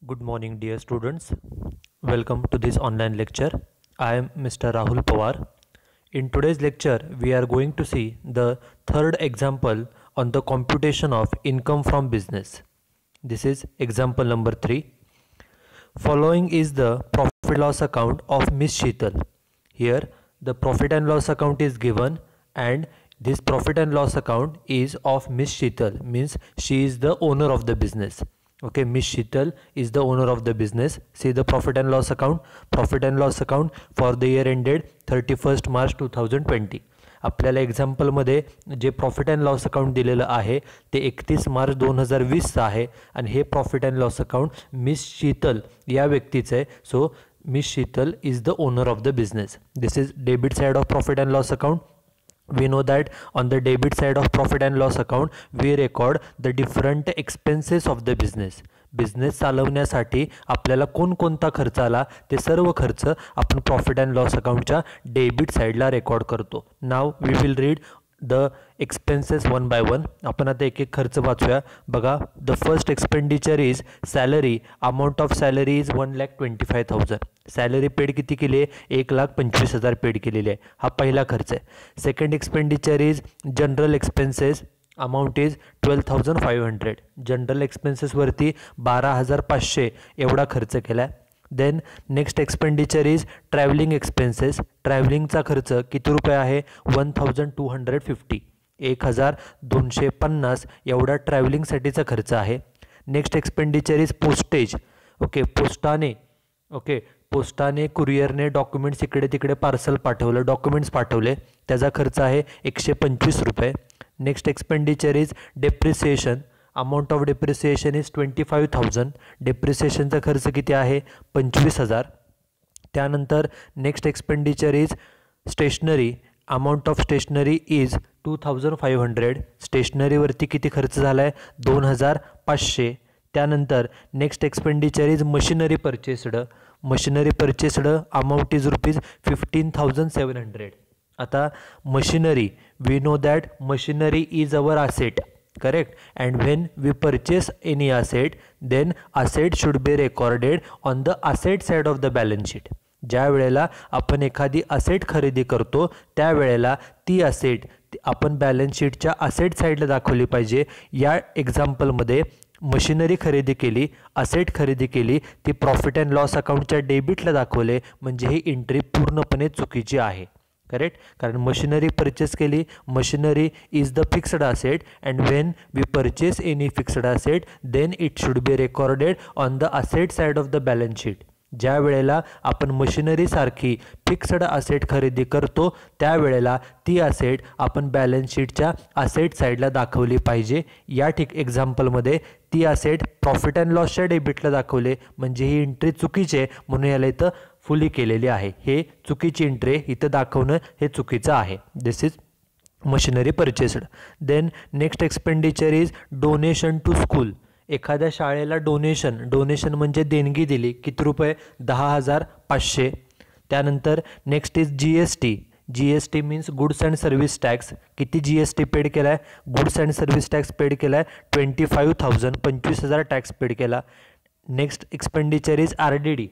Good morning, dear students. Welcome to this online lecture. I am Mr. Rahul Pawar. In today's lecture, we are going to see the third example on the computation of income from business. This is example number 3. Following is the profit loss account of Miss Sheetal. Here, the profit and loss account is given, and this profit and loss account is of Miss Sheetal, means she is the owner of the business. Okay, Miss Sheetal is the owner of the business. See the profit and loss account. Profit and loss account for the year ended 31st March 2020. आपल्याला एक्झाम्पलमध्ये जे profit and loss account दिलेलं आहे ते 31 मार्च 2020चं आहे आणि हे profit and loss account miss Sheetal या व्यक्तीचं आहे. So miss Sheetal is the owner of the business. This is debit side of profit and loss account. We know that on the debit side of profit and loss account we record the different expenses of the business. Business चालवण्यासाठी आपल्याला कोणकोणता खर्च आला ते सर्व खर्च आपण profit and loss अकाउंटच्या डेबिट साईडला रेकॉर्ड करतो. Now we will read the expenses one by one. आपण आता एक एक खर्च वाचूया. बघा, the first expenditure is salary. Amount of salary is 1,25,000. Salary paid किती केली आहे? 1,25,000 पेड केलेली आहे. हा पहिला खर्च आहे. Second expenditure is general expenses. Amount is 12,500. General एक्सपेन्सेसवरती 12,500 एवढा खर्च केला आहे. Then next expenditure is travelling expenses. ट्रॅव्हलिंगचा खर्च किती रुपये आहे? 1,250. 1,250 एवढा ट्रॅव्हलिंगसाठीचा खर्च आहे. Next expenditure is postage. Okay, पोस्टाने कुरिअरने डॉक्युमेंट्स इकडे तिकडे पार्सल पाठवलं, डॉक्युमेंट्स पाठवले, त्याचा खर्च आहे 125 रुपये. Next expenditure is depreciation. Amount of depreciation is 25,000. डेप्रिसिएशनचा खर्च किती आहे? 25,000. त्यानंतर next expenditure is stationery. Amount of stationery is 2,500. स्टेशनरीवरती किती खर्च झाला आहे? 2,500. त्यानंतर next expenditure is machinery purchased. Machinery purchased amount is ₹15,700. आता machinery, we know that machinery is our asset, correct? And when we purchase any asset, then asset should be recorded on the asset side of the balance sheet. ज्या वेळेला आपण एखादी asset खरेदी करतो त्यावेळेला ती asset आपण बॅलन्स शीटच्या असेट साईडला दाखवली पाहिजे. या एक्झाम्पलमध्ये मशिनरी खरेदी केली, असेट खरेदी केली, ती प्रॉफिट अँड लॉस अकाउंटच्या डेबिटला दाखवले, म्हणजे ही एंट्री पूर्णपणे चुकीची आहे. करेक्ट? कारण मशिनरी परचेस केली. Machinery is the fixed asset, and when we purchase any fixed asset then it should be recorded on the asset side of the balance sheet. ज्या वेळेला आपण मशिनरीसारखी फिक्स्ड असेट खरेदी करतो त्यावेळेला ती असेट आपण बॅलन्स शीटच्या असेट साईडला दाखवली पाहिजे. या एक्झाम्पलमध्ये ती असेट प्रॉफिट अँड लॉसच्या डेबिटला दाखवले, म्हणजे ही एंट्री चुकीची आहे, म्हणून याला इथं फुली केलेली आहे. हे चुकीची एंट्री इथं दाखवणं हे चुकीचं आहे. This is machinery purchased. Then next expenditure is donation to school. एखाद्या शाळेला डोनेशन म्हणजे देणगी दिली. किती रुपये? 10,500. त्यानंतर next is GST. GST means goods and service tax. किती GST पेड केला आहे? Goods and service tax paid केला आहे 25,000. 25,000 टॅक्स पेड केला. Next expenditure is RDD.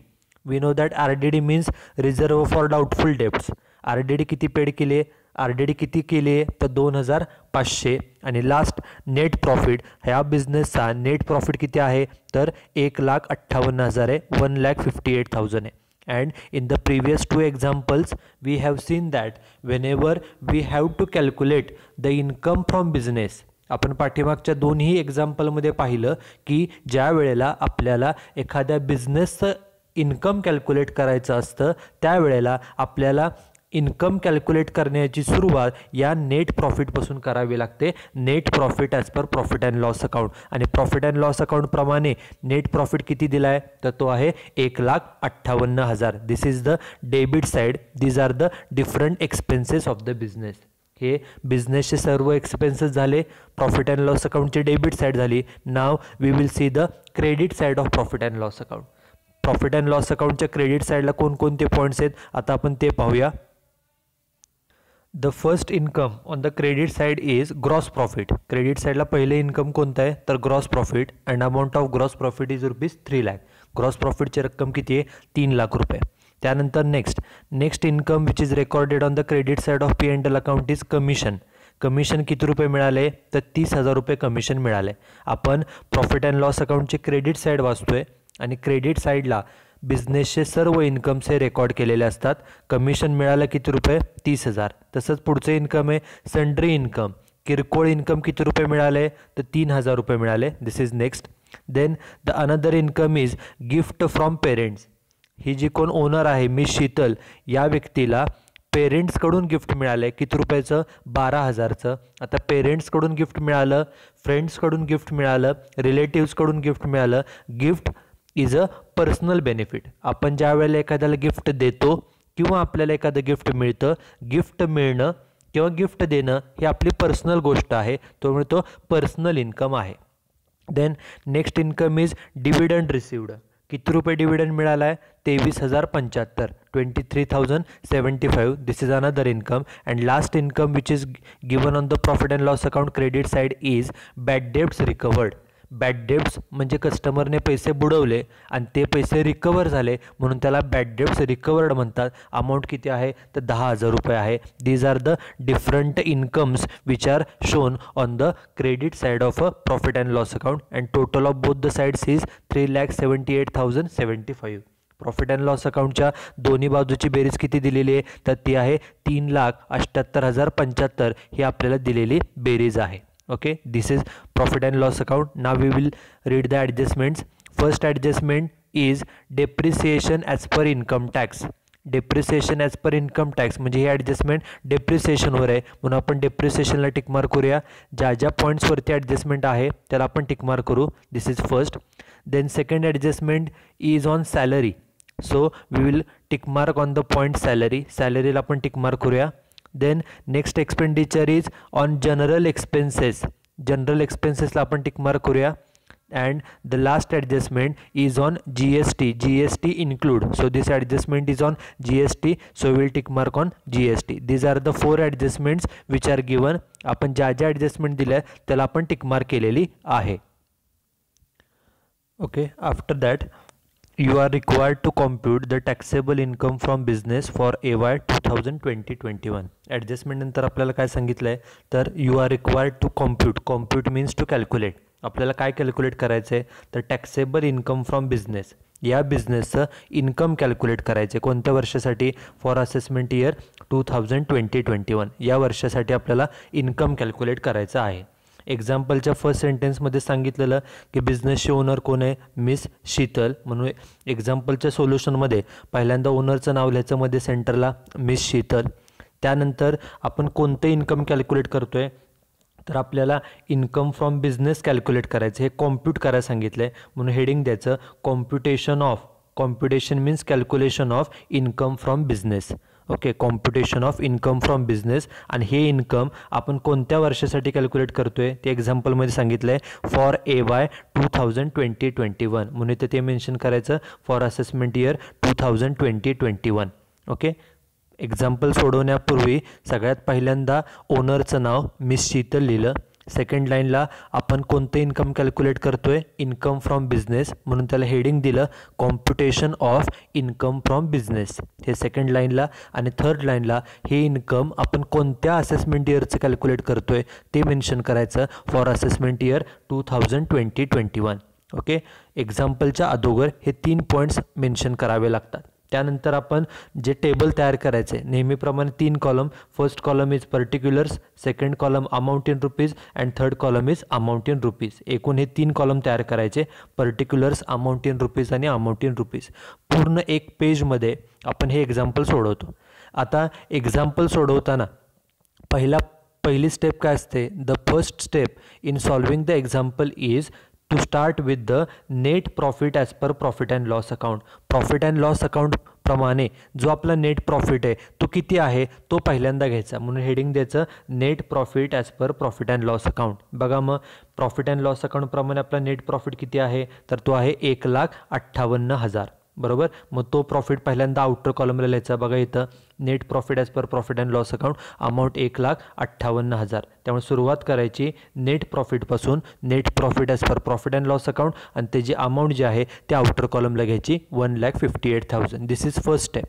We know that RDD means reserve for doubtful debts. RDD किती पेड केली आहे? RDD किती केली आहे? तर 2,500. आणि लास्ट नेट प्रॉफिट. ह्या बिझनेसचा नेट प्रॉफिट किती आहे? तर 1,58,000 आहे. 1,58,000 आहे. And in the previous two examples we have seen that whenever we have to calculate the income from business, आपण पाठीमागच्या दोन्ही एक्झाम्पलमध्ये पाहिलं की ज्या वेळेला आपल्याला एखाद्या बिझनेसचं इन्कम कॅल्क्युलेट करायचं असतं त्यावेळेला आपल्याला इन्कम कॅल्क्युलेट करण्याची सुरुवात या नेट प्रॉफिटपासून करावी लागते. Net profit as per profit and loss account. आणि प्रॉफिट अँड लॉस अकाउंटप्रमाणे नेट प्रॉफिट किती दिला आहे? तर तो आहे 1,58,000. This is the debit side. These are the different expenses of the business. हे बिझनेसचे सर्व एक्सपेन्सेस झाले. प्रॉफिट अँड लॉस अकाउंटची डेबिट साईड झाली. Now we will see the credit side of profit and loss account. Profit and loss अकाउंटच्या credit साईडला कोणकोणते points आहेत आता आपण ते पाहूया. The first income on the credit side is gross profit. Credit साईडला पहिले इन्कम कोणतं आहे तर gross profit, and amount of gross profit is ₹3 lakh. Gross प्रॉफिटची रक्कम किती आहे 3 लाख रुपये. त्यानंतर next income which is recorded on the credit side of P&L account is commission. Commission किती रुपये मिळाले तर 30,000 रुपये कमिशन मिळाले. आपण प्रॉफिट अँड लॉस अकाउंटचे क्रेडिट साईड वाचतोय आणि क्रेडिट साईडला बिझनेसचे सर्व इन्कम्स हे रेकॉर्ड केलेले असतात. कमिशन मिळालं किती रुपये 30,000. तसंच पुढचं इन्कम आहे सन्ड्री इन्कम. किरकोळ इन्कम किती रुपये मिळाले तर 3,000 रुपये मिळाले. This is next. Then the another income is gift from parents. ही जी कोण ओनर आहे मिस शीतल, या व्यक्तीला पेरेंट्सकडून गिफ्ट मिळालं किती रुपयाचं 12,000चं. आता पेरेंट्सकडून गिफ्ट मिळालं, फ्रेंड्सकडून गिफ्ट मिळालं, रिलेटिव्सकडून गिफ्ट मिळालं. Gift is a personal benefit. आपण ज्या वेळेला एखाद्याला गिफ्ट देतो किंवा आपल्याला एखादं गिफ्ट मिळतं, गिफ्ट मिळणं किंवा गिफ्ट देणं ही आपली पर्सनल गोष्ट आहे, त्यामुळे तो पर्सनल इन्कम आहे. Then next income is dividend received. किती रुपये डिव्हिडंड मिळाला आहे 23,075, 23,075. This is another income. And last income which is given on the profit and loss account credit side is bad debts recovered. Bad debts म्हणजे कस्टमरने पैसे बुडवले आणि ते पैसे रिकवर झाले म्हणून त्याला बॅड डेब्ट्स रिकवर्ड म्हणतात. अमाऊंट किती आहे तर 10,000 रुपये आहे. These are the different incomes which are shown on the credit side of a profit and loss account, and total of both the sides is 3,78,075. Profit and loss अकाउंटच्या दोन्ही बाजूची बेरीज किती दिलेली आहे तर ती आहे 3,78,075 ही आपल्याला दिलेली बेरीज आहे. Okay, this is profit and loss account. Now we will read the adjustments. First adjustment is depreciation as per income tax. Depreciation as per income tax म्हणजे हे ॲडजस्टमेंट डेप्रिसिएशनवर आहे म्हणून आपण डेप्रिसिएशनला टिक मार्क करूया. ज्या ज्या पॉईंट्सवरती ॲडजस्टमेंट आहे त्याला आपण टिक मार्क करू. This is first. Then second adjustment is on salary. So we will tick mark on the point salary. सॅलरीला आपण टिक मार्क करूया. Then next expenditure is on general expenses. General expenses ला आपण tick mark करूया. And the last adjustment is on GST. GST include. So this adjustment is on GST. So we will tick mark on GST. These are the 4 adjustments which are given. आपण ज्या ज्या adjustment दिल्या त्याला आपण tick mark केलेली आहे. Okay. After that, you are required to compute the taxable income from business for AY 2020-21. Adjustment नंतर आपल्याला काय सांगितलं आहे तर you are required to compute means to calculate. आपल्याला काय कॅल्क्युलेट करायचं आहे तर टॅक्सेबल इन्कम फ्रॉम बिझनेस. या बिझनेसचं इन्कम कॅल्क्युलेट करायचे कोणत्या वर्षासाठी फॉर असेसमेंट इयर 2020-21. या वर्षासाठी आपल्याला इन्कम कॅल्क्युलेट करायचं आहे. एक्झाम्पलच्या फर्स्ट सेंटेन्समध्ये सांगितलेलं की बिझनेसचे ओनर कोण आहे मिस शीतल, म्हणून एक्झाम्पलच्या सोल्युशनमध्ये पहिल्यांदा ओनरचं नाव लिहायचं मध्ये सेंटरला मिस शीतल. त्यानंतर आपण कोणतं इन्कम कॅल्क्युलेट करतो आहे तर आपल्याला इन्कम फ्रॉम बिझनेस कॅल्क्युलेट करायचं. हे कॉम्प्यूट करायला सांगितलं आहे म्हणून हेडिंग द्यायचं computation means calculation of income from business. Okay, computation of income from business. आणि हे इन्कम आपण कोणत्या वर्षासाठी कॅल्क्युलेट करतोय ते एक्झाम्पलमध्ये सांगितलं आहे फॉर AY 2020-21 म्हणून इथे ते मेन्शन करायचं for assessment year 2020-21. Okay, example सोडवण्यापूर्वी सगळ्यात पहिल्यांदा ओनरचं नाव मिस शीतल लिहिलं. सेकंड लाईनला आपण कोणतं इन्कम कॅल्क्युलेट करतोय इन्कम फ्रॉम बिझनेस म्हणून त्याला हेडिंग दिलं computation of income from business हे सेकंड लाईनला. आणि थर्ड लाईनला हे इन्कम आपण कोणत्या असेसमेंट इयरचं कॅल्क्युलेट करतोय ते मेन्शन करायचं फॉर असेसमेंट इयर 2020-21. ओके, एक्झाम्पलच्या अगोदर हे 3 पॉईंट्स मेन्शन करावे लागतात. त्यानंतर आपण जे टेबल तयार करायचे नेहमीप्रमाणे 3 column. First column is particulars, second column amount in rupees and third column is amount in rupees. एकूण हे 3 कॉलम तयार करायचे पर्टिक्युलर्स, अमाऊंट इन रुपीज आणि अमाऊंट इन रुपीज. पूर्ण एक पेजमध्ये आपण हे एक्झाम्पल सोडवतो. आता एक्झाम्पल सोडवताना पहिली स्टेप काय असते the first step in solving the example is to start with the net profit as per profit and loss account. Profit and loss account प्रमाणे जो आपला नेट प्रॉफिट आहे तो किती आहे तो पहिल्यांदा घ्यायचा म्हणून हेडिंग द्यायचं net profit as per profit and loss account. बघा मग प्रॉफिट अँड लॉस अकाउंट प्रमाणे आपला नेट प्रॉफिट किती आहे तर तो आहे 1,58,000. बरोबर. मग तो प्रॉफिट पहिल्यांदा आउटर कॉलमला लिहायचा. बघा इथं net profit as per profit and loss account amount 1,58,000. त्यामुळे सुरुवात करायची नेट प्रॉफिटपासून. Net profit as per profit and loss account आणि त्याची अमाऊंट जी आहे ते आउटर कॉलमला घ्यायची 1,58,000. This is first step.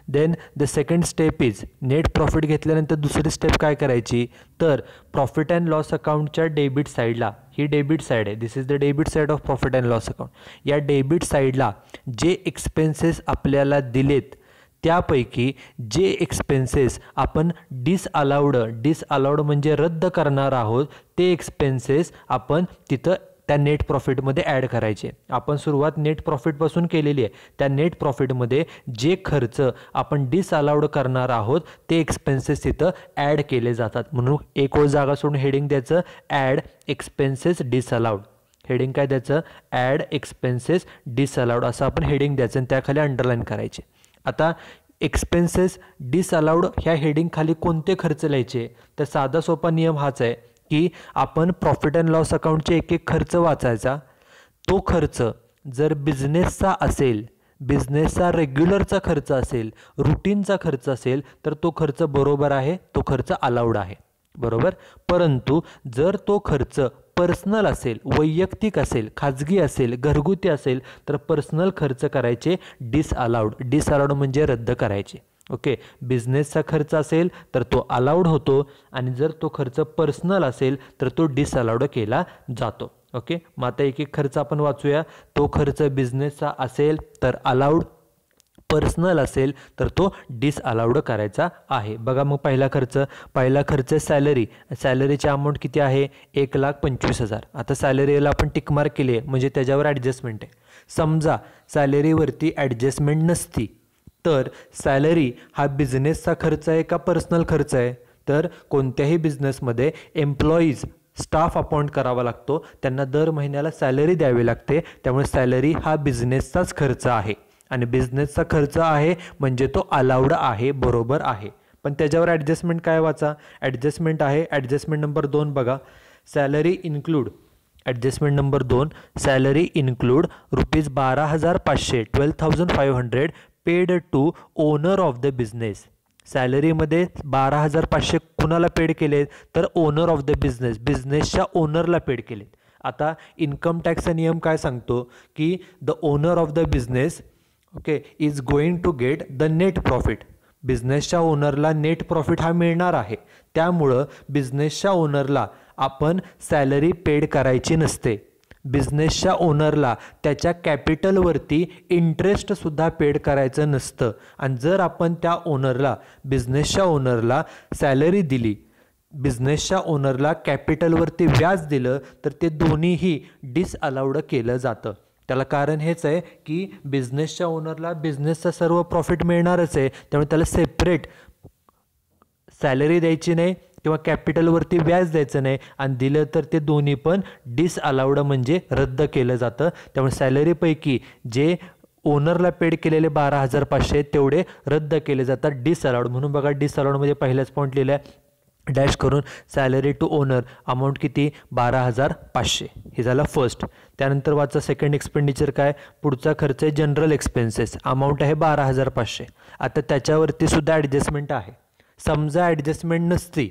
Then the second step is net profit घेतल्यानंतर दुसरी स्टेप काय करायची तर प्रॉफिट अँड लॉस अकाउंटच्या डेबिट साईडला, ही डेबिट साईड आहे, this is the debit side of profit and loss account. या डेबिट साईडला जे एक्सपेन्सेस आपल्याला दिलेत त्यापैकी जे एक्सपेन्सेस आपण डिसअलाउड म्हणजे रद्द करणार आहोत ते एक्सपेन्सेस आपण तिथं त्या नेट प्रॉफिटमध्ये ॲड करायचे. आपण सुरुवात नेट प्रॉफिटपासून केलेली आहे. त्या नेट प्रॉफिटमध्ये जे खर्च आपण डिसअलाउड करणार आहोत ते एक्सपेन्सेस तिथं ॲड केले जातात. म्हणून एक ओळ जागा सोडून हेडिंग द्यायचं ॲड एक्सपेन्सेस डिसअलाउड. हेडिंग काय द्यायचं ॲड एक्सपेन्सेस डिसअलाउड असं आपण हेडिंग द्यायचं आणि त्याखाली अंडरलाईन करायचे. आता एक्सपेन्सेस डिसअलाउड ह्या हेडिंग खाली कोणते खर्च लिहायचे तर साधा सोपा नियम हाच आहे की आपण प्रॉफिट अँड लॉस अकाउंटचे एक एक खर्च वाचायचा. तो खर्च जर बिझनेसचा असेल, बिझनेसचा रेग्युलरचा खर्च असेल, रुटीनचा खर्च असेल तर तो खर्च बरोबर आहे, तो खर्च अलाउड आहे. बरोबर. परंतु जर तो खर्च पर्सनल असेल, वैयक्तिक असेल, खाजगी असेल, घरगुती असेल तर पर्सनल खर्च करायचे डिसअलाउड म्हणजे रद्द करायचे. ओके. बिझनेसचा खर्च असेल तर तो अलाउड होतो आणि जर तो खर्च पर्सनल असेल तर तो डिसअलाउड केला जातो. ओके. मग आता एक एक खर्च आपण वाचूया. तो खर्च बिझनेसचा असेल तर अलाउड, पर्सनल असेल तर तो डिसअलाउड करायचा आहे. बघा मग पहिला खर्च सॅलरीची अमाऊंट किती आहे 1,25,000. आता सॅलरीला आपण टिकमार्क केली आहे म्हणजे त्याच्यावर ॲडजस्टमेंट आहे. समजा सॅलरीवरती ॲडजस्टमेंट नसती तर सॅलरी हा बिझनेसचा खर्च आहे का पर्सनल खर्च आहे तर कोणत्याही बिझनेसमध्ये एम्प्लॉईज स्टाफ अपॉइंट करावा लागतो, त्यांना दर महिन्याला सॅलरी द्यावी लागते. त्यामुळे सॅलरी हा बिझनेसचाच खर्च आहे आणि बिझनेसचा खर्च आहे म्हणजे तो अलाउड आहे, बरोबर आहे. पण त्याच्यावर ॲडजस्टमेंट काय वाचा, ॲडजस्टमेंट आहे ॲडजस्टमेंट नंबर 2 बघा. Salary include adjustment number 2 salary include ₹12,500 12,500 paid to owner of the business. सॅलरीमध्ये 12,500 कुणाला पेड केलेत तर ओनर ऑफ द बिझनेसच्या ओनरला पेड केलेत. आता इन्कम टॅक्सचा नियम काय सांगतो की the owner of the business okay is going to get the net profit. बिझनेसच्या ओनरला नेट प्रॉफिट हा मिळणार आहे. त्यामुळं बिझनेसच्या ओनरला आपण सॅलरी पेड करायची नसते. बिझनेसच्या ओनरला त्याच्या कॅपिटलवरती इंटरेस्टसुद्धा पेड करायचं नसतं. आणि जर आपण त्या बिझनेसच्या ओनरला सॅलरी दिली, बिझनेसच्या ओनरला कॅपिटलवरती व्याज दिलं तर ते दोन्हीही डिसअलाउड केलं जातं. त्याला कारण हेच आहे की बिझनेसच्या ओनरला बिझनेसचा सर्व प्रॉफिट मिळणारच आहे, त्यामुळे त्याला सेपरेट सॅलरी द्यायची नाही किंवा कॅपिटलवरती व्याज द्यायचं नाही आणि दिलं तर ते दोन्ही पण डिसअलाउड म्हणजे रद्द केलं जातं. त्यामुळे सॅलरीपैकी जे ओनरला पेड केलेले 12,500 तेवढे रद्द केले जातात डिसअलाउड. म्हणून बघा डिसअलाउडमध्ये पहिलाच पॉईंट लिहिला आहे डॅश करून सॅलरी टू ओनर अमाऊंट किती 12,500. हे झालं फर्स्ट. त्यानंतर वाचा सेकंड एक्सपेंडिचर काय, पुढचा खर्च आहे जनरल एक्सपेन्सेस, अमाऊंट आहे 12,500. आता त्याच्यावरती सुद्धा ॲडजस्टमेंट आहे. समजा ॲडजस्टमेंट नसती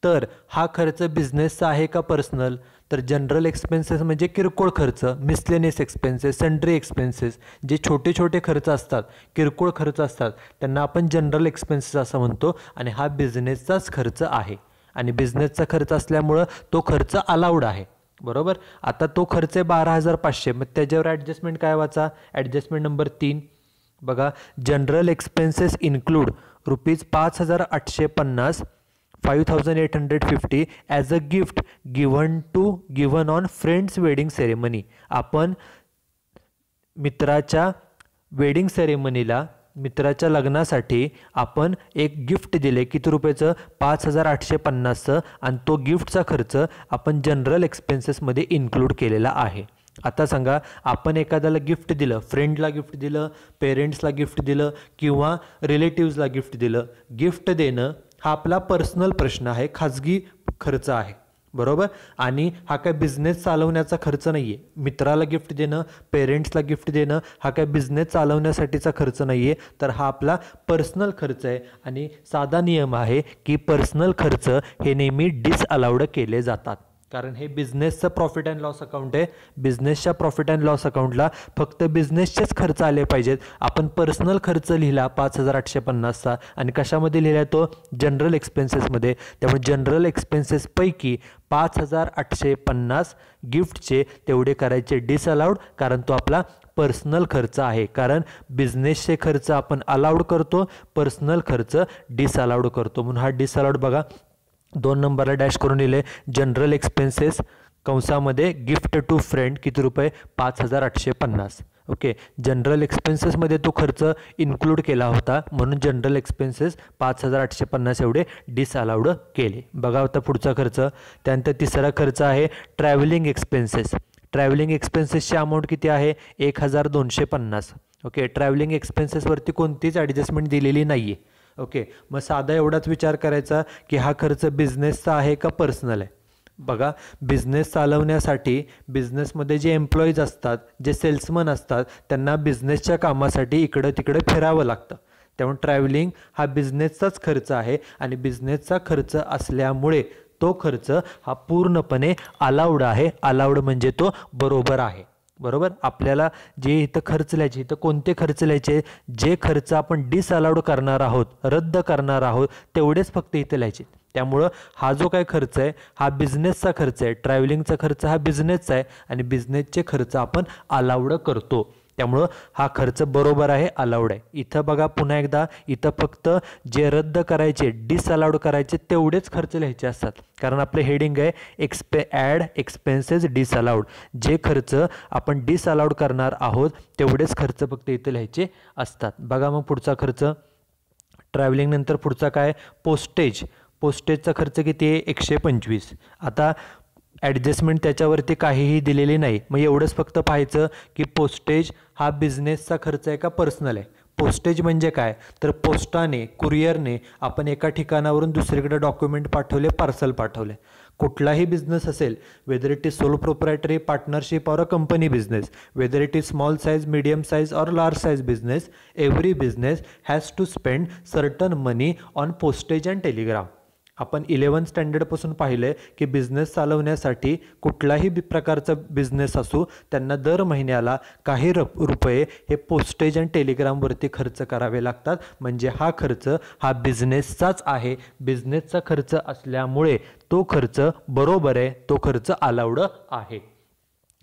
तर हा खर्च बिझनेसचा आहे का पर्सनल तर जनरल एक्सपेन्सेस म्हणजे किरकोळ खर्च, मिसलेनियस एक्सपेन्सेस, सन्ड्री एक्सपेन्सेस, जे छोटे छोटे खर्च असतात, किरकोळ खर्च असतात त्यांना आपण जनरल एक्सपेन्सेस असं म्हणतो. आणि हा बिझनेसचाच खर्च आहे आणि बिझनेसचा खर्च असल्यामुळं तो खर्च अलाउड आहे. बरोबर. आता तो खर्च आहे 12,500. मग त्याच्यावर ॲडजस्टमेंट काय वाचा, ॲडजस्टमेंट नंबर 3 बघा. General expenses include ₹5,850 5,850 as a gift given on friend's wedding ceremony. आपण मित्राच्या वेडिंग सेरेमनीला, मित्राच्या लग्नासाठी आपण एक गिफ्ट दिले. किती रुपयाचं 5,850चं आणि तो गिफ्टचा खर्च आपण जनरल एक्सपेन्सेसमध्ये इन्क्लूड केलेला आहे. आता सांगा आपण एखाद्याला गिफ्ट दिलं, फ्रेंडला गिफ्ट दिलं, पेरेंट्सला गिफ्ट दिलं किंवा रिलेटिव्सला गिफ्ट दिलं. गिफ्ट देणं हा आपला पर्सनल प्रश्न आहे, खाजगी खर्च आहे. बरोबर. आणि हा काय बिझनेस चालवण्याचा खर्च नाही आहे. मित्राला गिफ्ट देणं, पेरेंट्सला गिफ्ट देणं हा काय बिझनेस चालवण्यासाठीचा खर्च नाही आहे, तर हा आपला पर्सनल खर्च आहे. आणि साधा नियम आहे की पर्सनल खर्च हे नेहमी डिसअलाउड केले जातात, कारण हे बिझनेसचं प्रॉफिट अँड लॉस अकाउंट आहे. बिझनेसच्या प्रॉफिट अँड लॉस अकाउंटला फक्त बिझनेसचेच खर्च आले पाहिजेत. आपण पर्सनल खर्च लिहिला 5850चा आणि कशामध्ये लिहिला तो जनरल एक्सपेन्सेसमध्ये. त्यामुळे जनरल एक्सपेन्सेसपैकी 5850 गिफ्टचे तेवढे करायचे डिसअलाउड, कारण तो आपला पर्सनल खर्च आहे. कारण बिझनेसचे खर्च आपण अलाउड करतो, पर्सनल खर्च डिसअलाउड करतो. म्हणून हा डिसअलाउड बघा 2 नंबरला डॅश करून लिहिले. जनरल एक्सपेन्सेस कंसामध्ये गिफ्ट टू फ्रेंड किती रुपये 5850. ओके. जनरल एक्सपेन्सेसमध्ये तो खर्च इन्क्लूड केला होता, म्हणून जनरल एक्सपेन्सेस 5850 एवढे डिसअलाउड केले. बघा आता पुढचा खर्च. त्यानंतर तिसरा खर्च आहे ट्रॅव्हलिंग एक्सपेन्सेस. ट्रॅव्हलिंग एक्सपेन्सेसची अमाऊंट किती आहे 1250. ओके. ट्रॅव्हलिंग एक्सपेन्सेसवरती कोणतीच ॲडजस्टमेंट दिलेली नाही आहे. ओके. मग साधा एवढाच विचार करायचा की हा खर्च बिझनेसचा आहे का पर्सनल आहे. बघा, बिझनेस चालवण्यासाठी बिझनेसमध्ये जे एम्प्लॉईज असतात, जे सेल्समन असतात, त्यांना बिझनेसच्या कामासाठी इकडं तिकडे फिरावं लागतं. त्यामुळे ट्रॅव्हलिंग हा बिझनेसचाच खर्च आहे आणि बिझनेसचा खर्च असल्यामुळे तो खर्च हा पूर्णपणे अलाउड आहे. अलाउड म्हणजे तो बरोबर आहे. बरोबर. आपल्याला जे इथं खर्च लिहायचे, इथं कोणते खर्च लिहायचे, जे खर्च आपण डिसअलाउड करणार आहोत, रद्द करणार आहोत, तेवढेच फक्त इथं लिहायचे. त्यामुळं हा जो काय खर्च आहे हा बिझनेसचा खर्च आहे. ट्रॅव्हलिंगचा खर्च हा बिझनेसचा आहे आणि बिझनेसचे खर्च आपण अलाउड करतो. त्यामुळं हा खर्च बरोबर आहे, अलाउड आहे. इथं बघा पुन्हा एकदा, इथं फक्त जे रद्द करायचे, डिसअलाउड करायचे तेवढेच खर्च लिहायचे असतात, कारण आपले हेडिंग आहे ॲड एक्सपेन्सेस डिसअलाउड. जे खर्च आपण डिसअलाउड करणार आहोत तेवढेच खर्च फक्त इथं लिहायचे असतात. बघा मग पुढचा खर्च. ट्रॅव्हलिंग नंतर पुढचा काय पोस्टेज. पोस्टेजचा खर्च किती आहे 125. आता ॲडजस्टमेंट त्याच्यावरती काहीही दिलेली नाही. मग एवढंच फक्त पाहायचं की पोस्टेज हा बिझनेसचा खर्च आहे का पर्सनल आहे. पोस्टेज म्हणजे काय, तर पोस्टाने, कुरिअरने आपण एका ठिकाणावरून दुसरीकडे डॉक्युमेंट पाठवले, पार्सल पाठवले. कुठलाही बिझनेस असेल, whether it is solo proprietary, partnership or a company business, whether it is small size, medium size or large size business, every business has to spend certain money on postage and telegram. आपण 11th स्टँडर्डपासून पाहिलं आहे की business चालवण्यासाठी कुठलाही प्रकारचा business असू त्यांना दर महिन्याला काही रुपये हे पोस्टेज आणि टेलिग्रामवरती खर्च करावे लागतात. म्हणजे हा खर्च हा बिझनेसचाच आहे. बिझनेसचा खर्च असल्यामुळे तो खर्च बरोबर आहे, तो खर्च अलाउड आहे.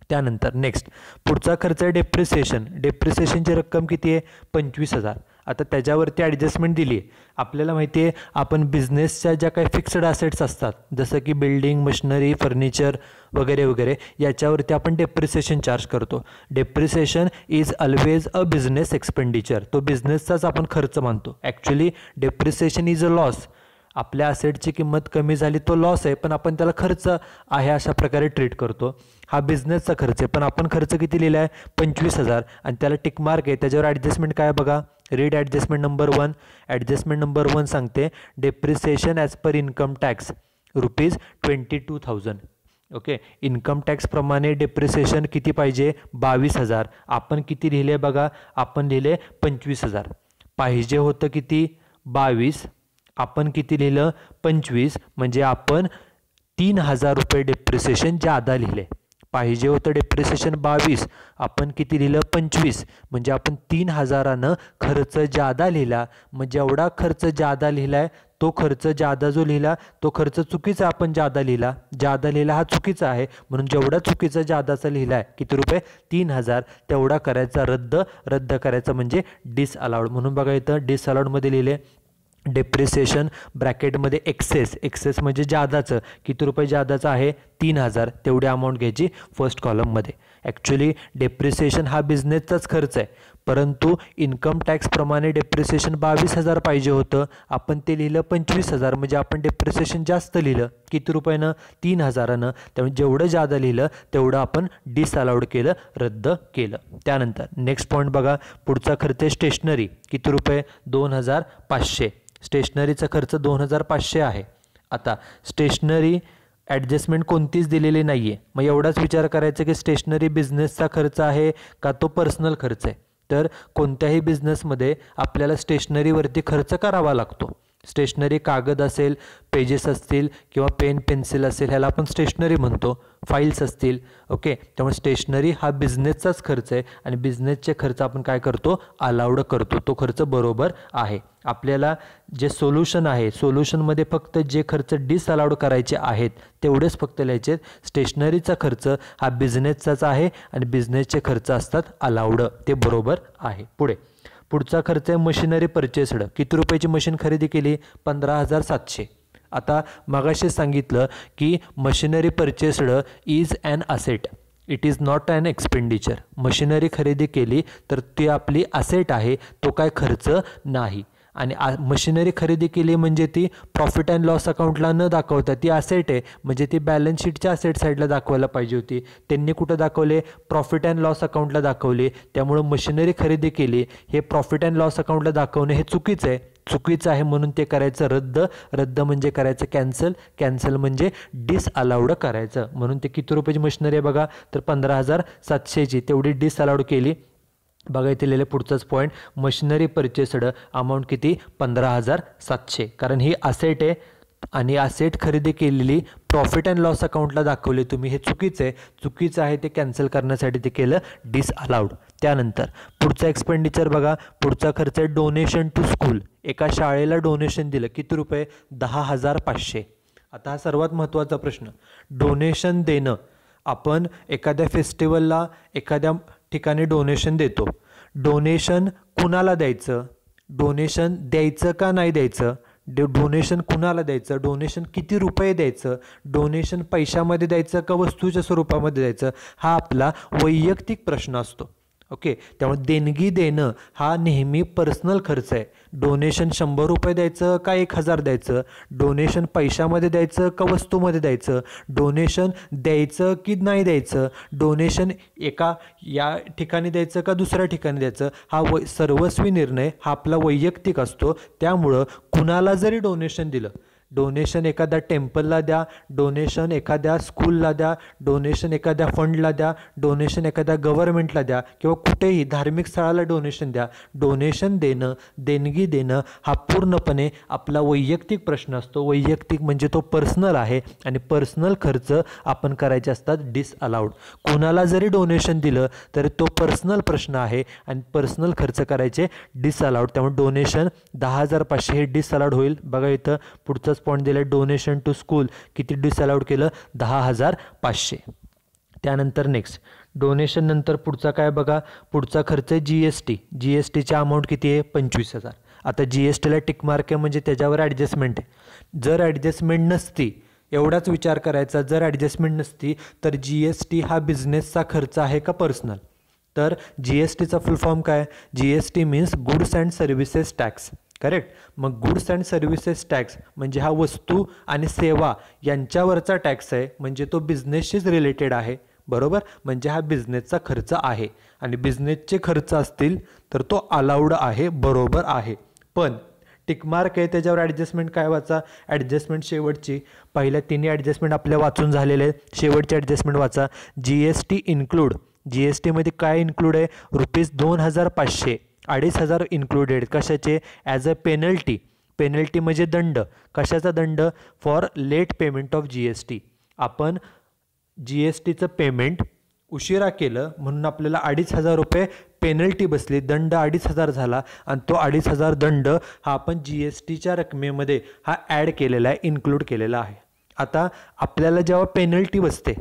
त्यानंतर नेक्स्ट पुढचा खर्च आहे डेप्रिसिएशन. डेप्रिसिएशनची रक्कम किती आहे 25,000. आता त्याच्यावरती ॲडजस्टमेंट दिली आहे. आपल्याला माहिती आहे आपण बिझनेसच्या ज्या काही फिक्स्ड ॲसेट्स असतात, जसं की बिल्डिंग, मशिनरी, फर्निचर वगैरे वगैरे, याच्यावरती आपण डेप्रिसिएशन चार्ज करतो. Depreciation is always a business expenditure. तो बिझनेसचाच आपण खर्च मानतो. Actually depreciation is a loss. आपल्या असेटची किंमत कमी झाली तो लॉस आहे, पण आपण त्याला खर्च आहे अशा प्रकारे ट्रीट करतो. हा बिझनेसचा खर्च आहे, पण आपण खर्च किती लिहिला आहे 25,000 आणि त्याला टिकमार्क आहे. त्याच्यावर ॲडजस्टमेंट काय बघा, read adjustment number 1. Adjustment number 1 सांगते depreciation as per income tax ₹22,000. Okay. Income टॅक्सप्रमाणे डेप्रिसिएशन किती पाहिजे 22,000. आपण किती लिहिले बघा, आपण लिहिले 25,000. पाहिजे होतं किती 22, आपण किती लिहिलं 25, म्हणजे आपण 3,000 रुपये डेप्रिसिएशन जादा लिहिले. पाहिजे होतं डेप्रिसिएशन 22, आपण किती लिहिलं 25, म्हणजे आपण 3,000नं खर्च जादा लिहिला. मग जेवढा खर्च जादा लिहिलाय तो खर्च जादा जो लिहिला तो खर्च चुकीचा आपण जादा लिहिला. जादा लिहिला हा चुकीचा आहे, म्हणून जेवढा चुकीचा जादाचा लिहिला आहे किती रुपये 3,000 तेवढा करायचा रद्द करायचा म्हणजे डिसअलाउड. म्हणून बघा इथं डिसअलाउडमध्ये लिहिले डेप्रिसिएशन ब्रॅकेटमध्ये एक्सेस म्हणजे जादाचं. किती रुपये जादाचं आहे 3,000. तेवढी अमाऊंट घ्यायची फर्स्ट कॉलममध्ये. ॲक्च्युली डेप्रिसिएशन हा बिझनेसचाच खर्च आहे, परंतु इन्कम टॅक्सप्रमाणे डेप्रिसिएशन 22,000 पाहिजे होतं. आपण ते लिहिलं 25,000, म्हणजे आपण डेप्रिसिएशन जास्त लिहिलं. किती रुपयानं 3,000नं. त्यामुळे जेवढं जादा लिहिलं तेवढं आपण डिसअलाउड केलं, रद्द केलं. त्यानंतर नेक्स्ट पॉईंट बघा, पुढचा खर्च स्टेशनरी. किती रुपये 2,500. स्टेशनरीचा खर्च 2,500 आहे. आता स्टेशनरी ॲडजस्टमेंट कोणतीच दिलेली नाही आहे. मग एवढाच विचार करायचा की स्टेशनरी बिझनेसचा खर्च आहे का तो पर्सनल खर्च आहे. तर कोणत्याही बिझनेसमध्ये आपल्याला स्टेशनरीवरती खर्च करावा लागतो. स्टेशनरी कागद असेल, पेजेस असतील किंवा पेन पेन्सिल असेल, ह्याला आपण स्टेशनरी म्हणतो. फाईल्स असतील. ओके, त्यामुळे स्टेशनरी हा बिझनेसचाच खर्च आहे आणि बिझनेसचे खर्च आपण काय करतो, अलाउड करतो. तो खर्च बरोबर आहे. आपल्याला जे सोल्युशन आहे, सोल्युशनमध्ये फक्त जे खर्च डिसअलाउड करायचे आहेत तेवढेच फक्त लिहायचे. स्टेशनरीचा खर्च हा बिझनेसचाच आहे आणि बिझनेसचे खर्च असतात अलाउड, ते बरोबर आहे. पुढचा खर्च आहे मशिनरी परचेस्ड. किती रुपयाची मशीन खरेदी केली? 15,700. आता मगाशी सांगितलं की machinery purchased is an asset, it is not an expenditure. Machinery खरेदी केली तर ती आपली असेट आहे, तो काय खर्च नाही. आणि मशिनरी खरेदी केली म्हणजे ती प्रॉफिट अँड लॉस अकाउंटला न दाखवता ती असेट आहे, म्हणजे ती बॅलन्स शीटच्या असेट साईडला दाखवायला पाहिजे होती. त्यांनी कुठं दाखवले? प्रॉफिट अँड लॉस अकाउंटला दाखवले. त्यामुळं मशिनरी खरेदी केली हे प्रॉफिट अँड लॉस अकाउंटला दाखवणे हे चुकीचं आहे. चुकीचं आहे म्हणून ते करायचं रद्द. रद्द म्हणजे करायचं कॅन्सल. कॅन्सल म्हणजे डिसअलाउड करायचं. म्हणून ते किती रुपयाची मशिनरी आहे बघा, तर 15,700ची तेवढी डिसअलाउड केली. बघा इथे लिहिले पुढचाच पॉईंट, मशिनरी परचेस्ड अमाऊंट किती? 15,700. कारण ही असेट आहे आणि असेट खरेदी केलेली प्रॉफिट अँड लॉस अकाउंटला दाखवले तुम्ही, हे चुकीचं आहे. चुकीचं आहे ते कॅन्सल करण्यासाठी ते केलं डिसअलाउड. त्यानंतर पुढचा एक्सपेंडिचर बघा, पुढचा खर्च आहे डोनेशन टू स्कूल. एका शाळेला डोनेशन दिलं, किती रुपये? 10,500. आता हा सर्वात महत्त्वाचा प्रश्न, डोनेशन देणं. आपण एखाद्या फेस्टिवलला एखाद्या ठिकाणी डोनेशन देतो. डोनेशन कुणाला द्यायचं? डोनेशन द्यायचं का नाही द्यायचं? डोनेशन कुणाला द्यायचं? डोनेशन किती रुपये द्यायचं? डोनेशन पैशामध्ये द्यायचं का वस्तूच्या स्वरूपामध्ये द्यायचं? हा आपला वैयक्तिक प्रश्न असतो. ओके, त्यामुळे देणगी देणं हा नेहमी पर्सनल खर्च आहे. डोनेशन 100 रुपये द्यायचं का 1,000 द्यायचं? डोनेशन पैशामध्ये द्यायचं का वस्तूमध्ये द्यायचं? डोनेशन द्यायचं की नाही द्यायचं? डोनेशन एका या ठिकाणी द्यायचं का दुसऱ्या ठिकाणी द्यायचं? हा सर्वस्वी निर्णय हा आपला वैयक्तिक असतो. त्यामुळं कुणाला जरी डोनेशन दिलं, डोनेशन एखाद्या टेम्पलला द्या, डोनेशन एखाद्या स्कूलला द्या, डोनेशन एखाद्या फंडला द्या, डोनेशन एखाद्या गव्हर्नमेंटला द्या किंवा कुठेही धार्मिक स्थळाला डोनेशन द्या, डोनेशन देणं, देणगी देणं हा पूर्णपणे आपला वैयक्तिक प्रश्न असतो. वैयक्तिक म्हणजे तो पर्सनल आहे आणि पर्सनल खर्च आपण करायचे असतात डिसअलाउड. कुणाला जरी डोनेशन दिलं तरी तो पर्सनल प्रश्न आहे आणि पर्सनल खर्च करायचे डिसअलाउड. त्यामुळे डोनेशन 10,500 हे डिसअलाउड होईल. बघा इथं पुढचं पॉईंट दिलं, डोनेशन टू स्कूल किती डिसअलाउड केलं? 10,500. त्यानंतर नेक्स्ट डोनेशन नंतर पुढचा काय बघा, पुढचा खर्च आहे GST. GSTची अमाऊंट किती आहे? 25,000. आता GSTला टिक मार्क आहे म्हणजे त्याच्यावर ॲडजस्टमेंट आहे. जर ॲडजस्टमेंट नसती, एवढाच विचार करायचा, जर ॲडजस्टमेंट नसती तर GST हा बिझनेसचा खर्च आहे का पर्सनल? तर GSTचा फुल फॉर्म काय? GST means goods and services tax. Correct. मग गुड्स अँड सर्व्हिसेस टॅक्स म्हणजे हा वस्तू आणि सेवा यांच्यावरचा टॅक्स आहे, म्हणजे तो बिझनेसशीच रिलेटेड आहे. बरोबर, म्हणजे हा बिझनेसचा खर्च आहे आणि बिझनेसचे खर्च असतील तर तो अलाउड आहे, बरोबर आहे. पण टिकमार्क आहे त्याच्यावर ॲडजस्टमेंट काय वाचा? ॲडजस्टमेंट शेवटची पहिल्या तिन्ही ॲडजस्टमेंट आपल्या वाचून झालेले आहेत. शेवटची ॲडजस्टमेंट वाचा. GST include. GSTमध्ये काय इन्क्लूड आहे? ₹2,500, 2,500 इन्क्लुडेड. कशाचे? As a penalty. पेनल्टी म्हणजे दंड. कशाचा दंड? For late payment of GST. आपण GSTचं पेमेंट उशिरा केलं म्हणून आपल्याला 2,500 रुपये पेनल्टी बसली, दंड 2,500 झाला आणि तो 2,500 दंड हा आपण GSTच्या रकमेमध्ये हा ॲड केलेला आहे, इन्क्लूड केलेला आहे. आता आपल्याला जेव्हा पेनल्टी बसते,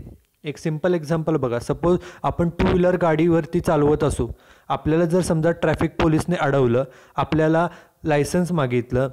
एक सिंपल एक्झाम्पल बघा. सपोज आपण 2 व्हीलर गाडीवरती चालवत असू, आपल्याला जर समजा ट्रॅफिक पोलिसने अडवलं, आपल्याला लायसन्स मागितलं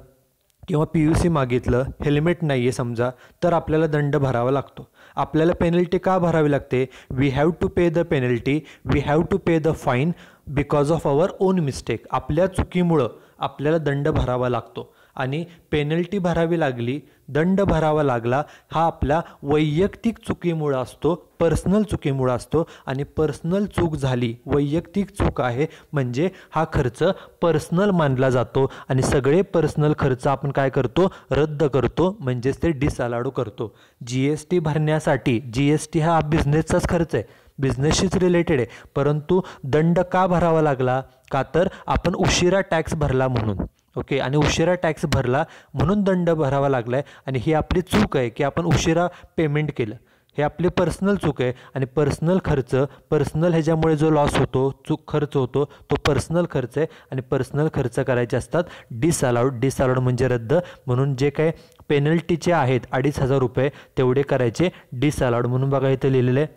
किंवा PUC मागितलं, हेल्मेट नाही आहे समजा, तर आपल्याला दंड भरावा लागतो. आपल्याला पेनल्टी का भरावी लागते? We have to pay the penalty, we have to pay the fine because of our own mistake. आपल्या चुकीमुळं आपल्याला दंड भरावा लागतो. आणि पेनल्टी भरावी लागली, दंड भरावा लागला, हा आपल्या वैयक्तिक चुकीमुळे असतो, पर्सनल चुकीमुळे असतो. आणि पर्सनल चूक झाली, वैयक्तिक चूक आहे म्हणजे हा खर्च पर्सनल मानला जातो आणि सगळे पर्सनल खर्च आपण काय करतो, रद्द करतो, म्हणजेच ते डिसअलाउड करतो. GST भरण्यासाठी, GST हा बिझनेसचाच खर्च आहे, बिझनेसशीच रिलेटेड आहे, परंतु दंड का भरावा लागला, का तर आपण उशिरा टॅक्स भरला म्हणून. ओके, आणि उशिरा टॅक्स भरला म्हणून दंड भरावा लागला आहे. आणि ही आपली चूक आहे की आपण उशिरा पेमेंट केलं, हे आपली पर्सनल चूक आहे. आणि पर्सनल खर्च, पर्सनल ह्याच्यामुळे जो लॉस होतो, खर्च होतो, तो पर्सनल खर्च आहे. आणि पर्सनल खर्च करायचे असतात डिसअलाउड. डिसअलाउड म्हणजे रद्द. म्हणून जे काय पेनल्टीचे आहेत 2,500 रुपये तेवढे करायचे डिसअलाउड. म्हणून बघा इथं लिहिलेलं आहे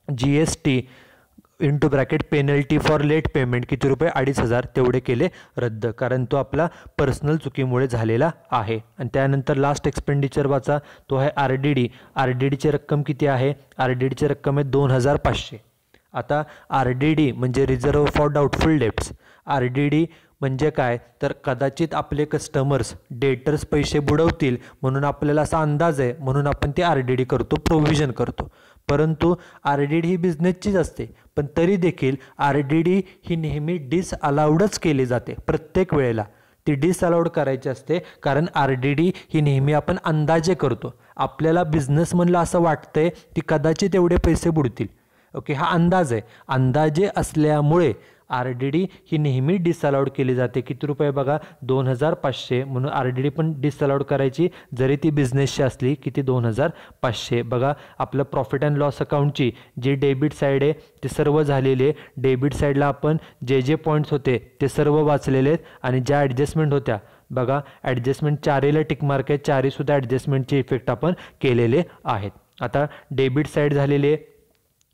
GST into bracket penalty for late payment किती रुपये, 2,500, तेवढे केले रद्द, कारण तो आपला पर्सनल चुकीमुळे झालेला आहे. आणि त्यानंतर लास्ट एक्सपेंडिचर वाचा, तो आहे RDD. RDDची रक्कम किती आहे, RDDची रक्कम आहे 2,500. आता RDD म्हणजे reserve for doubtful debts. RDD म्हणजे काय, तर कदाचित आपले कस्टमर्स, डेटर्स पैसे बुडवतील म्हणून आपल्याला असा अंदाज आहे, म्हणून आपण ते RDD करतो, प्रोव्हिजन करतो. परंतु RDD ही बिझनेसचीच असते, पण तरी देखील RDD ही नेहमी डिसअलाउडच केली जाते. प्रत्येक वेळेला ती डिसअलाउड करायची असते, कारण RDD ही नेहमी आपण अंदाजे करतो. आपल्याला बिझनेसमनला असं वाटतंय की कदाचित एवढे पैसे बुडतील. ओके, हा अंदाज आहे. अंदाजे असल्यामुळे RDD ही नेहमी डिसअलाउड केली जाते. किती रुपये बघा, 2,500. म्हणून RDD पण डिसअलाउड करायची जरी ती बिझनेसची असली. किती, 2,500. बघा आपलं प्रॉफिट अँड लॉस अकाउंटची जी डेबिट साईड आहे ते सर्व झालेले आहे. डेबिट साईडला आपण जे पॉईंट्स होते ते सर्व वाचलेले आहेत. आणि ज्या ॲडजस्टमेंट होत्या बघा, ॲडजस्टमेंट चारीला टिकमार्क आहे, चारीसुद्धा ॲडजस्टमेंटचे इफेक्ट आपण केलेले आहेत. आता डेबिट साईड झालेली आहे.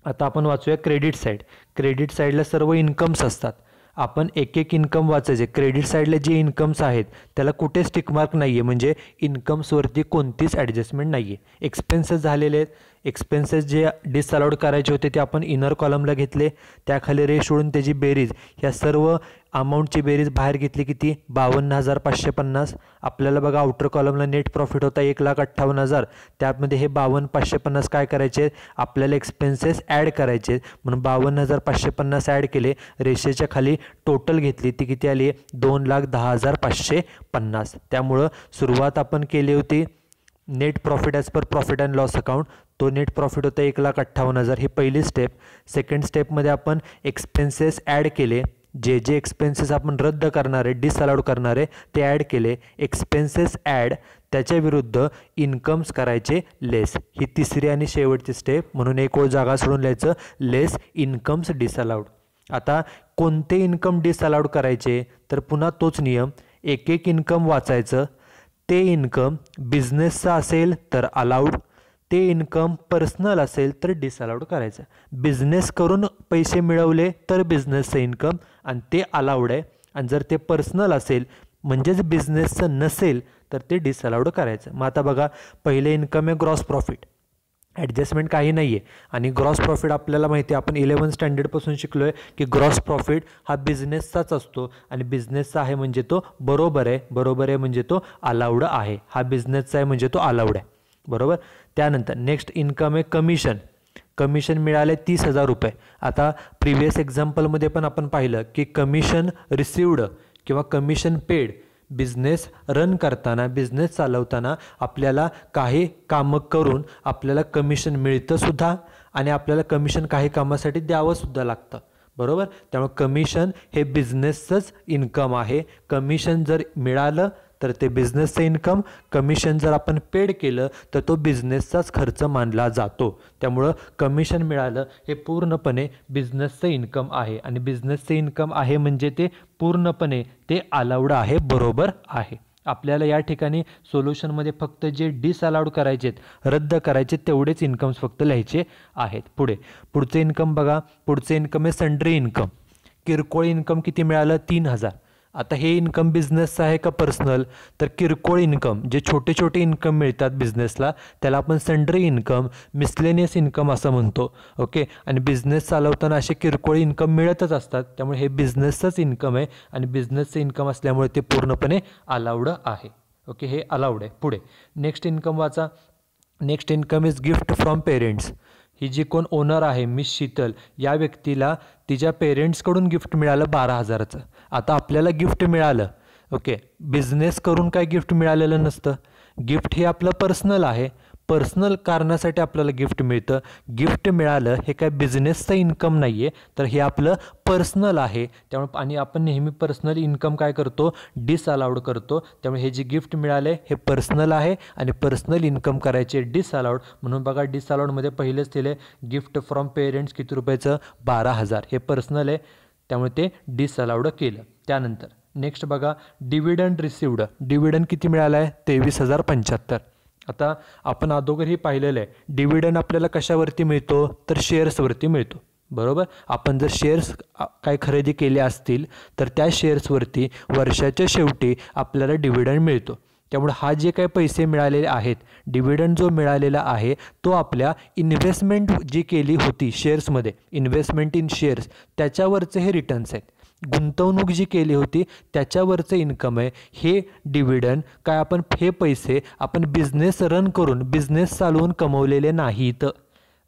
आता आपण वाचूया क्रेडिट साईड. क्रेडिट साईडला सर्व इन्कम्स असतात. आपण एक एक इन्कम वाचायचे. क्रेडिट साईडला जे इन्कम्स आहेत त्याला कुठेच टिकमार्क नाही आहे, म्हणजे इन्कम्सवरती कोणतीच ॲडजस्टमेंट नाही आहे. एक्सपेन्सेस झालेले आहेत. एक्सपेन्सेस जे डिसअलाउड करायचे होते ते आपण इनर कॉलमला घेतले, त्याखाली रेश सोडून त्याची बेरीज, ह्या सर्व अमाऊंटची बेरीज बाहेर घेतली. किती, 52,550. आपल्याला बघा आउटर कॉलमला नेट प्रॉफिट होता 1,58,000. त्यामध्ये हे 52,550 काय करायचे, आपल्याला एक्सपेन्सेस ॲड करायचे, म्हणून 52,550 ॲड केले. रेषेच्या खाली टोटल घेतली, ती किती आली, 2,10,550. त्यामुळं सुरुवात आपण केली होती net profit as per profit and loss account. तो नेट प्रॉफिट होता 1,58,000. ही पहिली स्टेप. सेकंड स्टेपमध्ये आपण एक्सपेन्सेस ॲड केले. जे एक्सपेन्सेस आपण रद्द करणारे, डिसअलाउड करणारे ते ॲड केले. एक्सपेन्सेस ॲड, त्याच्या विरुद्ध इन्कम्स करायचे लेस. ही तिसरी आणि शेवटची स्टेप. म्हणून एक ओळ जागा सोडून लिहायचं, लेस इन्कम्स डिसअलाउड. आता कोणते इन्कम डिसअलाउड करायचे, तर पुन्हा तोच नियम, एक एक इन्कम वाचायचं. ते इन्कम बिझनेसचं असेल तर अलाउड, ते इन्कम पर्सनल असेल तर डिसअलाउड करायचं. बिझनेस करून पैसे मिळवले तर बिझनेसचं इन्कम आणि ते अलाउड आहे. आणि जर ते पर्सनल असेल म्हणजेच बिझनेसचं नसेल तर ते डिसअलाउड करायचं. मग आता बघा, पहिले इन्कम आहे ग्रॉस प्रॉफिट. ॲडजस्टमेंट काही नाही आहे. आणि ग्रॉस प्रॉफिट आपल्याला माहिती आहे, आपण 11 स्टँडर्डपासून शिकलो आहे की ग्रॉस प्रॉफिट हा बिझनेसचाच असतो. आणि बिझनेसचा आहे म्हणजे तो बरोबर आहे, बरोबर आहे म्हणजे तो अलाउड आहे. हा बिझनेसचा आहे म्हणजे तो अलाउड आहे, बरोबर. त्यानंतर नेक्स्ट इन्कम आहे कमिशन. कमिशन मिळाले 30,000 रुपये. आता प्रिव्हियस एक्झाम्पलमध्ये पण आपण पाहिलं की कमिशन रिसिवड किंवा कमिशन पेड बिझनेस रन करताना, बिझनेस चालवताना आपल्याला काही कामं करून आपल्याला कमिशन मिळतं सुद्धा आणि आपल्याला कमिशन काही कामासाठी द्यावं सुद्धा लागतं, बरोबर. त्यामुळे कमिशन हे बिझनेसचंच इन्कम आहे. कमिशन जर मिळालं तर ते बिझनेसचं इन्कम, कमिशन जर आपण पेड केलं तर तो बिझनेसचाच खर्च मानला जातो. त्यामुळं कमिशन मिळालं हे पूर्णपणे बिझनेसचं इन्कम आहे आणि बिझनेसचं इन्कम आहे म्हणजे ते पूर्णपणे ते अलाउड आहे, बरोबर आहे. आपल्याला या ठिकाणी सोल्युशनमध्ये फक्त जे डिसअलाउड करायचे आहेत, रद्द करायचे तेवढेच इन्कम्स फक्त लिहायचे आहेत. पुढचे इन्कम बघा. पुढचे इन्कम आहे सन्ड्री इन्कम. किरकोळ इन्कम किती मिळालं, 3,000. आता हे इन्कम बिझनेसचं आहे का पर्सनल, तर किरकोळ इन्कम जे छोटे छोटे इन्कम मिळतात बिझनेसला त्याला आपण सन्ड्री इन्कम, मिसलेनियस इन्कम असं म्हणतो, ओके. आणि बिझनेस चालवताना असे किरकोळ इन्कम मिळतच असतात. त्यामुळे हे बिझनेसचंच इन्कम आहे आणि बिझनेसचं इन्कम असल्यामुळे ते पूर्णपणे अलाउड आहे. ओके, हे अलाउड आहे. पुढे नेक्स्ट इन्कम वाचा. Next income is gift from parents. ही जी कोण ओनर आहे मिस शीतल, या व्यक्तीला तिच्या पेरेंट्सकडून गिफ्ट मिळालं 12,000चं. आता आपल्याला गिफ्ट मिळालं, ओके, बिझनेस करून काय गिफ्ट मिळालेलं नसतं. गिफ्ट हे आपलं पर्सनल आहे, पर्सनल कारणासाठी आपल्याला गिफ्ट मिळतं. गिफ्ट मिळालं हे काय बिझनेसचं इन्कम नाही आहे, तर हे आपलं पर्सनल आहे. त्यामुळे आणि आपण नेहमी पर्सनल इन्कम काय करतो, डिसअलाउड करतो. त्यामुळे हे जे गिफ्ट मिळाले हे पर्सनल आहे आणि पर्सनल इन्कम करायचे डिसअलाउड. म्हणून बघा डिसअलाउडमध्ये पहिलेच दिले गिफ्ट फ्रॉम पेरेंट्स किती रुपयाचं, 12,000. हे पर्सनल आहे त्यामुळे ते डिसअलाउड केलं. त्यानंतर नेक्स्ट बघा डिव्हिडंड रिसिव्ड. डिव्हिडंड किती मिळालं आहे, 23,075. आता आपण अगोदरही पाहिलेलं आहे, डिव्हिडंड आपल्याला कशावरती मिळतो, तर शेअर्सवरती मिळतो. बरोबर, आपण जर शेअर्स काय खरेदी केले असतील तर त्या शेअर्सवरती वर्षाच्या शेवटी आपल्याला डिव्हिडंड मिळतो. त्यामुळे हा जे काही पैसे मिळालेले आहेत, डिव्हिडंड जो मिळालेला आहे तो आपल्या इन्व्हेस्टमेंट जी केली होती शेअर्समध्ये, इन्व्हेस्टमेंट इन शेअर्स, त्याच्यावरचे हे रिटर्न्स आहेत. गुंतवणूक जी केली होती त्याच्यावरचं इन्कम आहे हे डिव्हिडंड. काय आपण हे पैसे आपण बिझनेस रन करून, बिझनेस चालवून कमवलेले नाहीत.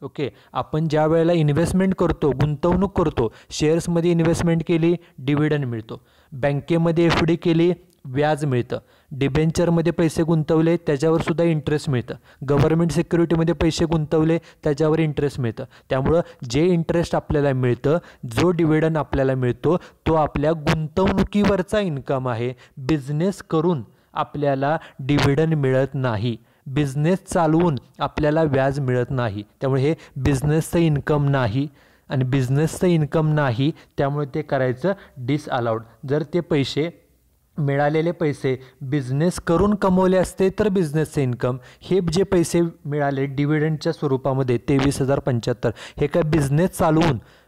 ओके, आपण ज्या वेळेला इन्व्हेस्टमेंट करतो, गुंतवणूक करतो, शेअर्समध्ये इन्व्हेस्टमेंट केली, डिव्हिडंड मिळतो. बँकेमध्ये FD केली, व्याज मिळतं. डिबेंचरमध्ये पैसे गुंतवले त्याच्यावर सुद्धा इंटरेस्ट मिळतं. गव्हर्नमेंट सिक्युरिटीमध्ये पैसे गुंतवले त्याच्यावर इंटरेस्ट मिळतं. त्यामुळं जे इंटरेस्ट आपल्याला मिळतं, जो डिव्हिडंड आपल्याला मिळतो, तो आपल्या गुंतवणुकीवरचा इन्कम आहे. बिझनेस करून आपल्याला डिव्हिडंड मिळत नाही, बिझनेस चालवून आपल्याला व्याज मिळत नाही. त्यामुळे हे बिझनेसचं इन्कम नाही आणि बिझनेसचं इन्कम नाही, त्यामुळे ते करायचं डिसअलाउड. जर ते पैसे मिळालेले पैसे बिझनेस करून कमवले असते तर बिझनेसचे इन्कम. हे जे पैसे मिळाले डिव्हिडंडच्या स्वरूपामध्ये 23,075, हे काय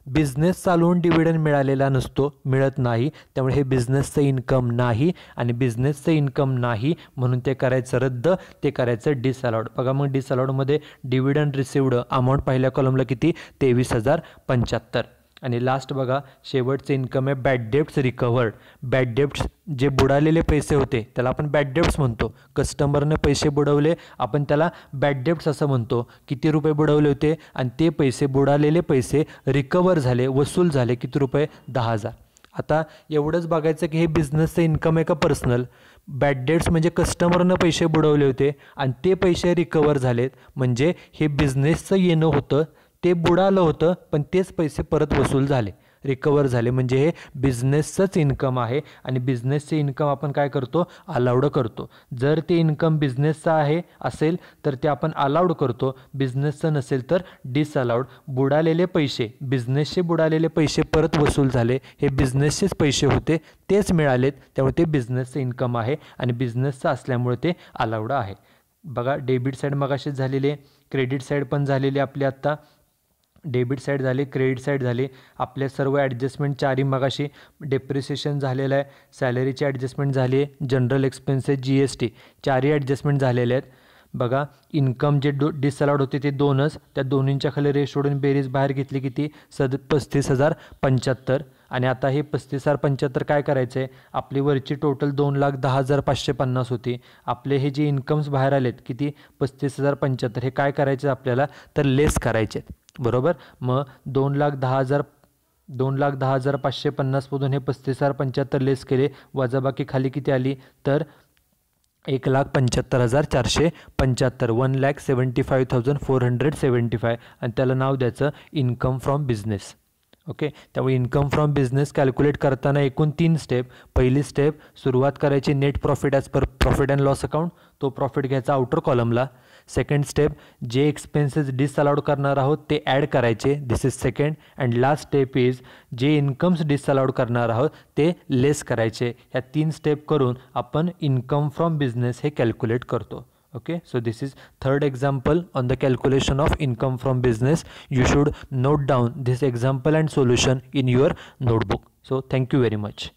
बिझनेस चालवून डिव्हिडंड मिळालेला नसतो, मिळत नाही. त्यामुळे हे बिझनेसचं इन्कम नाही आणि बिझनेसचं इन्कम नाही म्हणून ते करायचं रद्द, ते करायचं डिसअलाउड. बघा मग डिसअलाउडमध्ये डिव्हिडंड रिसिव्ड अमाऊंट पहिल्या कॉलमला किती, 23,075. आणि लास्ट बघा शेवटचे इन्कम आहे बॅड डेब्ट्स रिकव्हर्ड. बॅड डेब्ट्स जे बुडालेले पैसे होते त्याला आपण बॅड डेब्ट्स म्हणतो. कस्टमरने पैसे बुडवले, आपण त्याला बॅड डेब्ट्स असं म्हणतो. किती रुपये बुडवले होते आणि ते पैसे, बुडालेले पैसे रिकवर झाले, वसूल झाले किती रुपये, 10,000. आता एवढंच बघायचं की हे बिझनेसचं इन्कम आहे का पर्सनल. बॅड डेट्स म्हणजे कस्टमरनं पैसे बुडवले होते आणि ते पैसे रिकवर झालेत, म्हणजे हे बिझनेसचं येणं होतं, ते बुडालं होतं पण तेच पैसे परत वसूल झाले, रिकवर झाले, म्हणजे हे बिझनेसचंच इन्कम आहे. आणि बिझनेसचे इन्कम आपण काय करतो, अलाउड करतो. जर ते इन्कम बिझनेसचं आहे असेल तर ते आपण अलाउड करतो, बिझनेसचं नसेल तर डिसअलाउड. बुडालेले पैसे, बिझनेसचे बुडालेले पैसे परत वसूल झाले, हे बिझनेसचेच पैसे होते, तेच मिळालेत, त्यामुळे ते बिझनेसचं इन्कम आहे आणि बिझनेसचं असल्यामुळे ते अलाउड आहे. बघा डेबिट साईड मगाशीच झालेली आहे, क्रेडिट साईड पण झालेली आपली आत्ता. डेबिट साईड झाली, क्रेडिट साईड झाली, आपल्या सर्व ॲडजस्टमेंट चारही मगाशी. डेप्रिसिएशन झालेलं आहे, सॅलरीची ॲडजस्टमेंट झाली आहे, जनरल एक्सपेन्सेस, GST चारही ॲडजस्टमेंट झालेले आहेत. बघा इन्कम जे डिसअलाउड होते ते 2च, त्या दोन्हींच्या खाली रेश सोडून बेरीज बाहेर घेतली किती, 35,075. आणि आता हे 35,075 काय करायचं आहे, आपली वरची टोटल 2,10,550 होती. आपले हे जे इन्कम्स बाहेर आलेत किती, 35,075, हे काय करायचे आपल्याला, तर लेस करायचे, बरोबर. मग 2,10,550मधून हे 35,075 लेस केले, वजाबाकी खाली किती आली, तर 1,75,475, 1,75,475, आणि त्याला नाव द्यायचं इन्कम फ्रॉम बिझनेस. ओके, त्यामुळे इन्कम फ्रॉम बिझनेस कॅल्क्युलेट करताना एकूण 3 स्टेप. पहिली स्टेप, सुरुवात करायची net profit as per profit and loss account, तो प्रॉफिट घ्यायचा आउटर कॉलमला. सेकंड स्टेप, जे एक्सपेन्सेस डिसअलाउड करणार आहोत ते ॲड करायचे, this is second. And last step is जे इन्कम्स डिसअलाउड करणार आहोत ते लेस करायचे. ह्या 3 स्टेप करून आपण इन्कम फ्रॉम बिझनेस हे कॅल्क्युलेट करतो. Okay, so this is third example on the calculation of income from business. You should note down this example and solution in your notebook. So thank you very much.